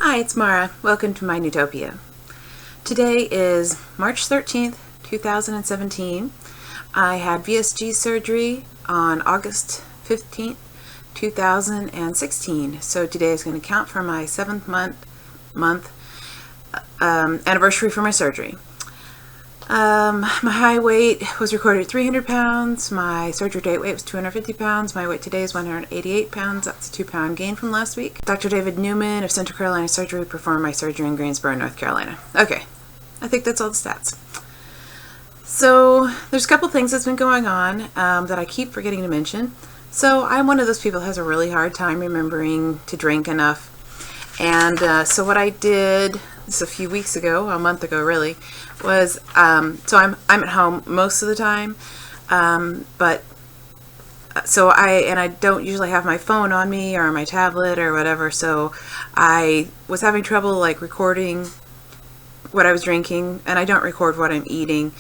Hi, it's Mara. Welcome to my Newtopia. Today is March 13th, 2017. I had VSG surgery on August 15th, 2016. So today is going to count for my 7th month anniversary for my surgery. My height weight was recorded at 300 pounds. My surgery date weight was 250 pounds. My weight today is 188 pounds. That's a 2-pound gain from last week. Dr. David Newman of Central Carolina Surgery performed my surgery in Greensboro, North Carolina. Okay, I think that's all the stats. So there's a couple things that's been going on that I keep forgetting to mention. So I'm one of those people that has a really hard time remembering to drink enough. And so what I did, this a few weeks ago, a month ago really, was so I'm at home most of the time, but so I don't usually have my phone on me or my tablet or whatever, so I was having trouble like recording what I was drinking, and I don't record what I'm eating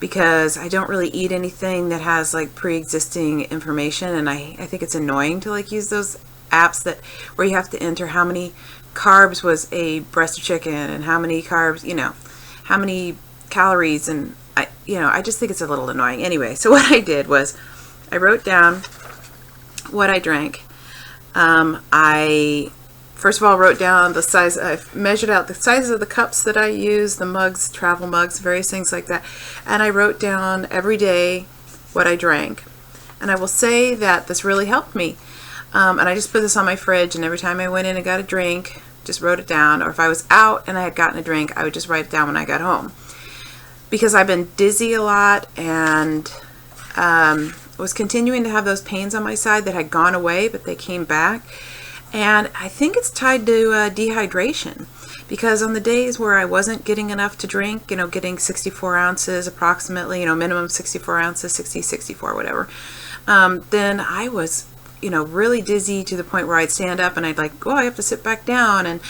because I don't really eat anything that has like pre-existing information, and I think it's annoying to like use those apps that where you have to enter how many carbs was a breast of chicken and how many carbs, how many calories, and I just think it's a little annoying. Anyway, so what I did was I wrote down what I drank. I first of all wrote down the size. I measured out the sizes of the cups that I use, the mugs, travel mugs, various things like that, and I wrote down every day what I drank. And I will say that this really helped me. And I just put this on my fridge, and every time I went in and got a drink, just wrote it down. Or if I was out and I had gotten a drink, I would just write it down when I got home. Because I've been dizzy a lot and was continuing to have those pains on my side that had gone away, but they came back. And I think it's tied to dehydration. Because on the days where I wasn't getting enough to drink, getting 64 ounces approximately, minimum 64 ounces, 60, 64, whatever, then I was really dizzy to the point where I'd stand up and I'd like, I have to sit back down, and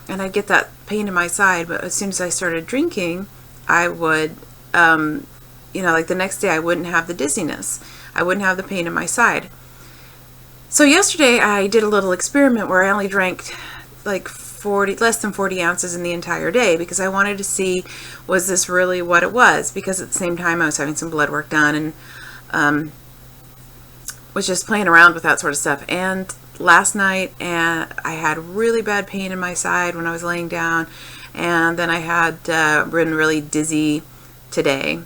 I'd get that pain in my side. But as soon as I started drinking, I would, like the next day I wouldn't have the dizziness. I wouldn't have the pain in my side. So yesterday I did a little experiment where I only drank like less than 40 ounces in the entire day, because I wanted to see, was this really what it was? Because at the same time I was having some blood work done, and was just playing around with that sort of stuff. And last night, I had really bad pain in my side when I was laying down, and then I had been really dizzy today.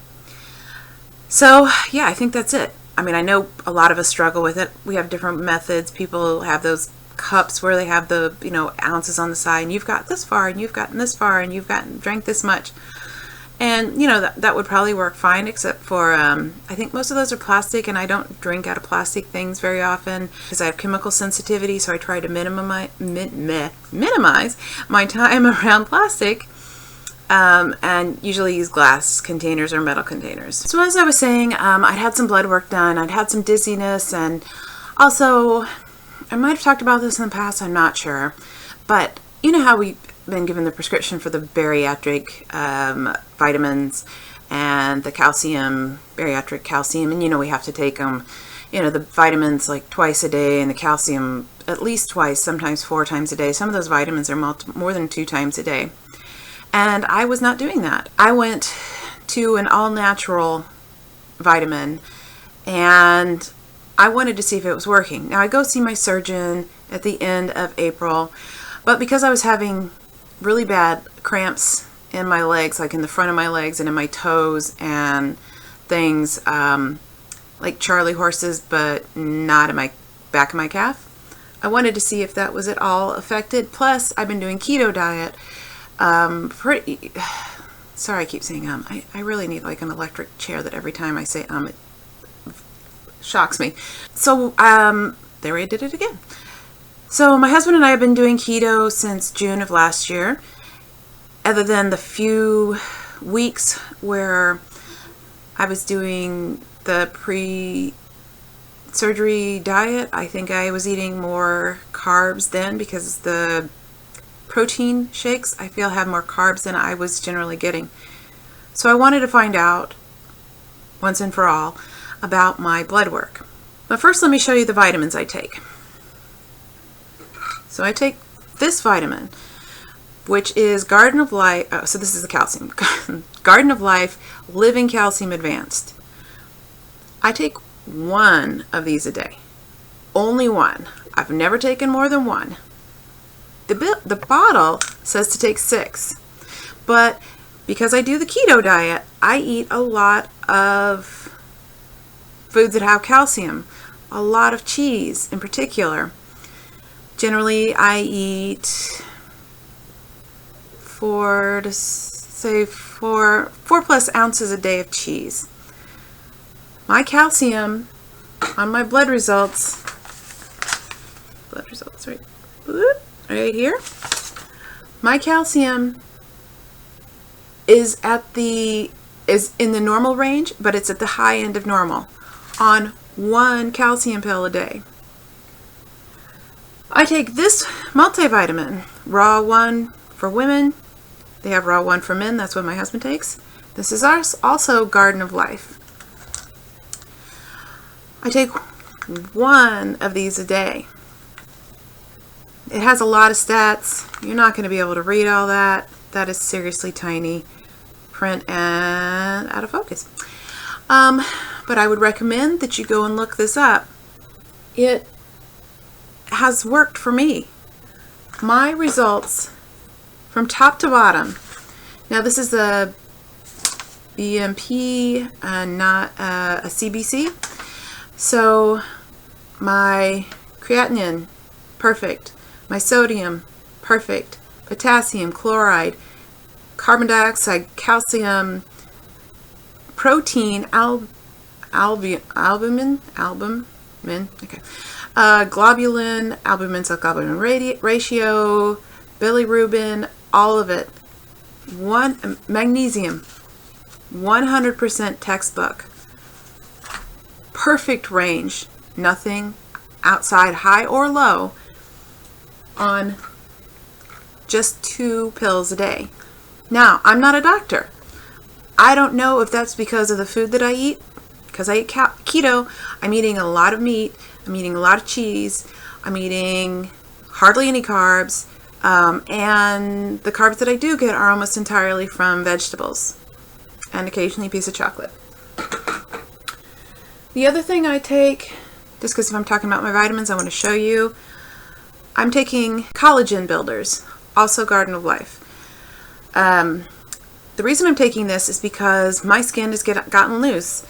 So yeah, I think that's it. I mean, I know a lot of us struggle with it. We have different methods. People have those cups where they have the ounces on the side, and you've got this far, and you've gotten this far, and you've drank this much. And that would probably work fine, except for I think most of those are plastic, and I don't drink out of plastic things very often because I have chemical sensitivity, so I try to minimize my time around plastic, and usually use glass containers or metal containers. So as I was saying, I'd had some blood work done, I'd had some dizziness, and also I might have talked about this in the past, I'm not sure, but you know how we've been given the prescription for the bariatric vitamins and the bariatric calcium, and we have to take them, the vitamins like twice a day, and the calcium at least twice, sometimes 4 times a day. Some of those vitamins are more than 2 times a day. And I was not doing that. I went to an all-natural vitamin, and I wanted to see if it was working. Now I go see my surgeon at the end of April, but because I was having really bad cramps in my legs, like in the front of my legs and in my toes and things, like Charlie horses, but not in my back of my calf, I wanted to see if that was at all affected. Plus, I've been doing keto diet. Sorry, I keep saying I really need like an electric chair that every time I say it shocks me. So there I did it again. So my husband and I have been doing keto since June of last year. Other than the few weeks where I was doing the pre-surgery diet, I think I was eating more carbs then, because the protein shakes I feel have more carbs than I was generally getting. So I wanted to find out once and for all about my blood work. But first let me show you the vitamins I take. So I take this vitamin, which is Garden of Life. Oh, so this is the calcium. Garden of Life Living Calcium Advanced. I take one of these a day. Only one. I've never taken more than one. The bottle says to take 6. But because I do the keto diet, I eat a lot of foods that have calcium. A lot of cheese in particular. Generally, I eat 4 plus ounces a day of cheese. My calcium on my blood results right here. My calcium is in the normal range, but it's at the high end of normal on 1 calcium pill a day. I take this multivitamin, Raw 1 for women. They have Raw 1 for men. That's what my husband takes. This is also Garden of Life. I take 1 of these a day. It has a lot of stats. You're not going to be able to read all that. That is seriously tiny print and out of focus. But I would recommend that you go and look this up. It has worked for me. My results from top to bottom. Now this is a BMP, not a CBC. So my creatinine, perfect. My sodium, perfect. Potassium, chloride, carbon dioxide, calcium, protein, albumin, okay. Globulin, albumin cell globulin ratio, bilirubin, all of it. Magnesium, 100% textbook. Perfect range, nothing outside high or low on just 2 pills a day. Now, I'm not a doctor. I don't know if that's because of the food that I eat. Because I eat keto, I'm eating a lot of meat, I'm eating a lot of cheese, I'm eating hardly any carbs, and the carbs that I do get are almost entirely from vegetables and occasionally a piece of chocolate. The other thing I take, just because if I'm talking about my vitamins, I want to show you, I'm taking collagen builders, also Garden of Life. The reason I'm taking this is because my skin has gotten loose,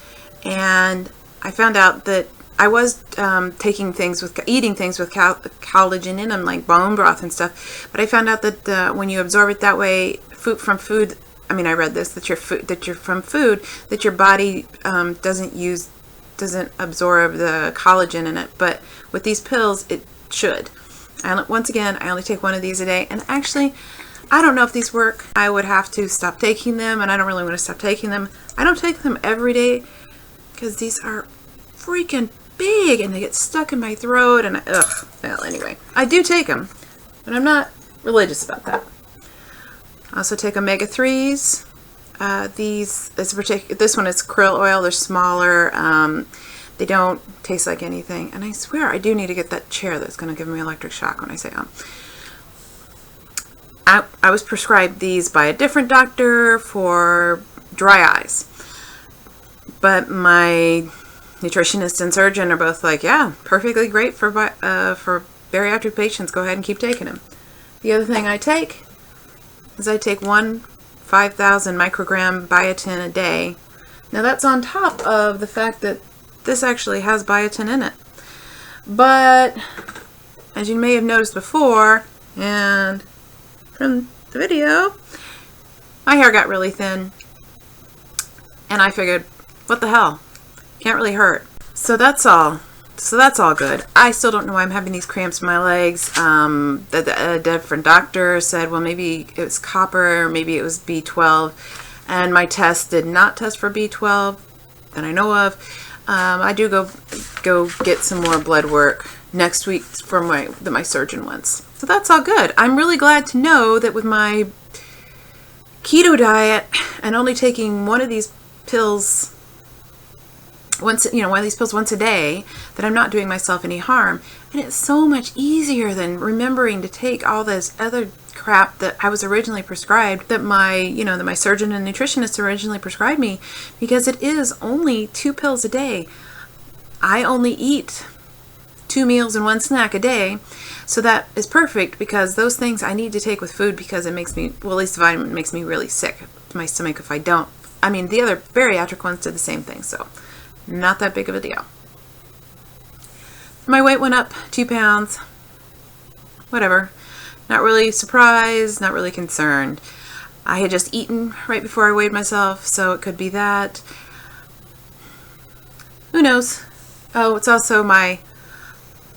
and I found out that I was eating things with collagen in them, like bone broth and stuff. But I found out that when you absorb it that way, from food. I mean, I read this that your body doesn't absorb the collagen in it. But with these pills, it should. And once again, I only take 1 of these a day, and actually, I don't know if these work. I would have to stop taking them, and I don't really want to stop taking them. I don't take them every day because these are freaking big and they get stuck in my throat, and well, anyway, I do take them, but I'm not religious about that. I also take omega-3s. This one is krill oil. They're smaller. They don't taste like anything, and I swear I do need to get that chair that's going to give me electric shock when I say I was prescribed these by a different doctor for dry eyes, but my nutritionist and surgeon are both like, yeah, perfectly great for bariatric patients. Go ahead and keep taking them. The other thing I take is I take 1 5,000 microgram biotin a day. Now that's on top of the fact that this actually has biotin in it. But as you may have noticed before, and from the video, my hair got really thin, and I figured, what the hell, can't really hurt. So that's all good. I still don't know why I'm having these cramps in my legs. A different doctor said, well, maybe it was copper, maybe it was B12, and my test did not test for B12 that I know of. I do go get some more blood work next week for my surgeon wants. So that's all good. I'm really glad to know that with my keto diet and only taking 1 of these pills one of these pills once a day, that I'm not doing myself any harm. And it's so much easier than remembering to take all this other crap that I was originally prescribed, that my surgeon and nutritionist originally prescribed me, because it is only 2 pills a day. I only eat 2 meals and 1 snack a day. So that is perfect, because those things I need to take with food, because it makes me, well, at least the vitamin makes me really sick to my stomach if I don't. I mean, the other bariatric ones did the same thing, so not that big of a deal. My weight went up 2 pounds. Whatever. Not really surprised, not really concerned. I had just eaten right before I weighed myself, so it could be that. Who knows? Oh, it's also my,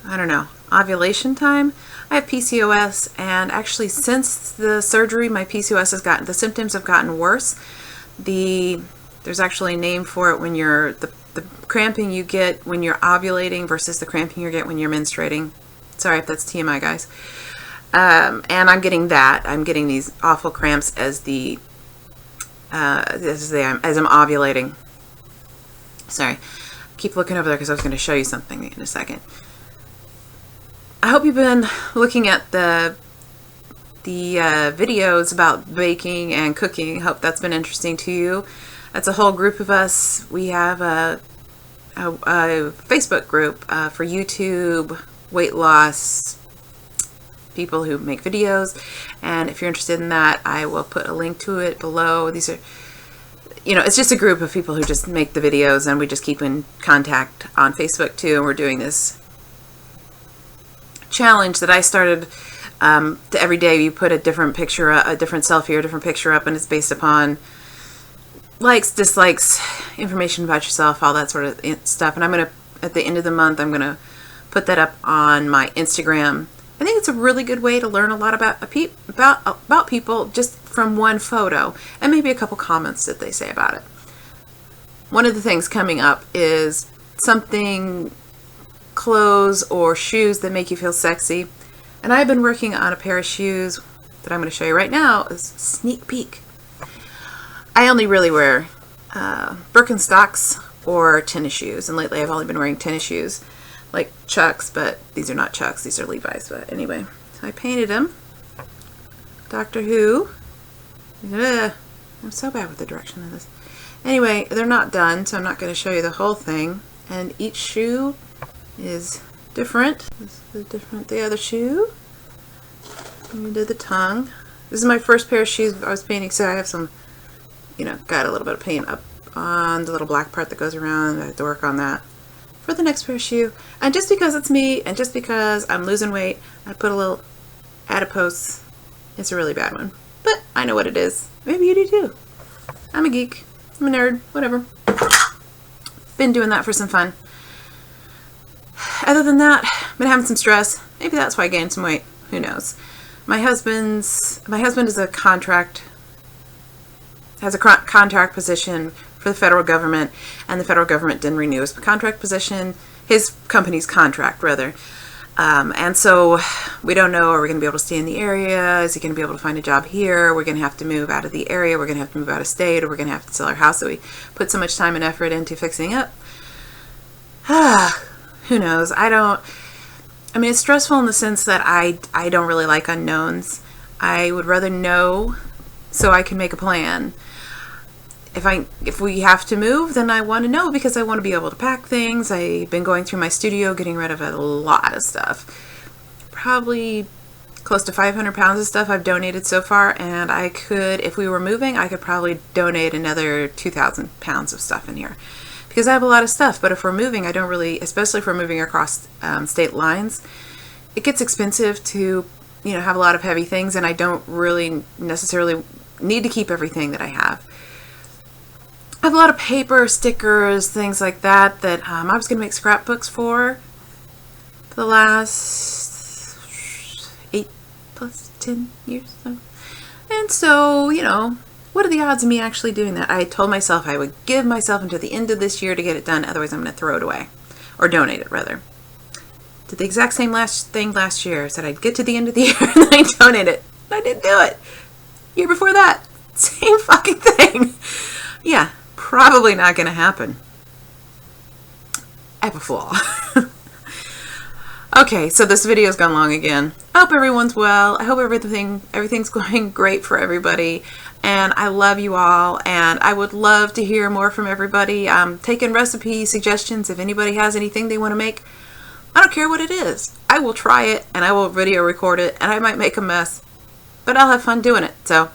I don't know, ovulation time. I have PCOS, and actually since the surgery, my PCOS the symptoms have gotten worse. There's actually a name for it when you're, the cramping you get when you're ovulating versus the cramping you get when you're menstruating. Sorry if that's TMI, guys. And I'm getting that. I'm getting these awful cramps as I'm ovulating. Sorry. Keep looking over there because I was going to show you something in a second. I hope you've been looking at the videos about baking and cooking. Hope that's been interesting to you. That's a whole group of us. We have a Facebook group for YouTube weight loss people who make videos, and if you're interested in that, I will put a link to it below. These are, it's just a group of people who just make the videos, and we just keep in contact on Facebook too. And we're doing this challenge that I started. Every day you put a different picture, a different selfie or a different picture up, and it's based upon likes, dislikes, information about yourself, all that sort of stuff. And I'm going to, at the end of the month, I'm going to put that up on my Instagram. I think it's a really good way to learn a lot about people just from one photo and maybe a couple comments that they say about it. One of the things coming up is something, clothes or shoes that make you feel sexy. And I've been working on a pair of shoes that I'm going to show you right now. Is a sneak peek. I only really wear Birkenstocks or tennis shoes, and lately I've only been wearing tennis shoes, like Chucks, but these are not Chucks, these are Levi's. But anyway, so I painted them. Doctor Who. I'm so bad with the direction of this. Anyway, they're not done, so I'm not going to show you the whole thing. And each shoe is different. This is different the other shoe. And we did the tongue. This is my first pair of shoes I was painting, so I have some, got a little bit of paint up on the little black part that goes around. I have to work on that for the next pair of shoe. And just because it's me, and just because I'm losing weight, I put a little adipose. It's a really bad one, but I know what it is. Maybe you do too. I'm a geek. I'm a nerd. Whatever. Been doing that for some fun. Other than that, I've been having some stress. Maybe that's why I gained some weight. Who knows? My husband is a contract position for the federal government, and the federal government didn't renew his contract position, his company's contract rather. And so we don't know, are we going to be able to stay in the area? Is he going to be able to find a job here? We're going to have to move out of the area. We're going to have to move out of state, or we're going to have to sell our house that we put so much time and effort into fixing up. Who knows? It's stressful in the sense that I don't really like unknowns. I would rather know so I can make a plan. If we have to move, then I want to know because I want to be able to pack things. I've been going through my studio, getting rid of a lot of stuff. Probably close to 500 pounds of stuff I've donated so far, and I could, if we were moving, I could probably donate another 2,000 pounds of stuff in here. Because I have a lot of stuff, but if we're moving, I don't really, especially if we're moving across state lines, it gets expensive to, have a lot of heavy things, and I don't really necessarily need to keep everything that I have. I have a lot of paper, stickers, things like that I was going to make scrapbooks for the last 8 plus 10 years. And so, what are the odds of me actually doing that? I told myself I would give myself until the end of this year to get it done, otherwise I'm going to throw it away. Or donate it, rather. Did the exact same thing last year. Said I'd get to the end of the year and then I donate it. And I didn't do it. Year before that, same fucking thing. Yeah, probably not going to happen. I have a flaw. Okay, so this video's gone long again. I hope everyone's well. I hope everything's going great for everybody. And I love you all, and I would love to hear more from everybody. I'm taking recipe suggestions. If anybody has anything they want to make, I don't care what it is. I will try it, and I will video record it, and I might make a mess, but I'll have fun doing it. So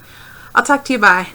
I'll talk to you. Bye.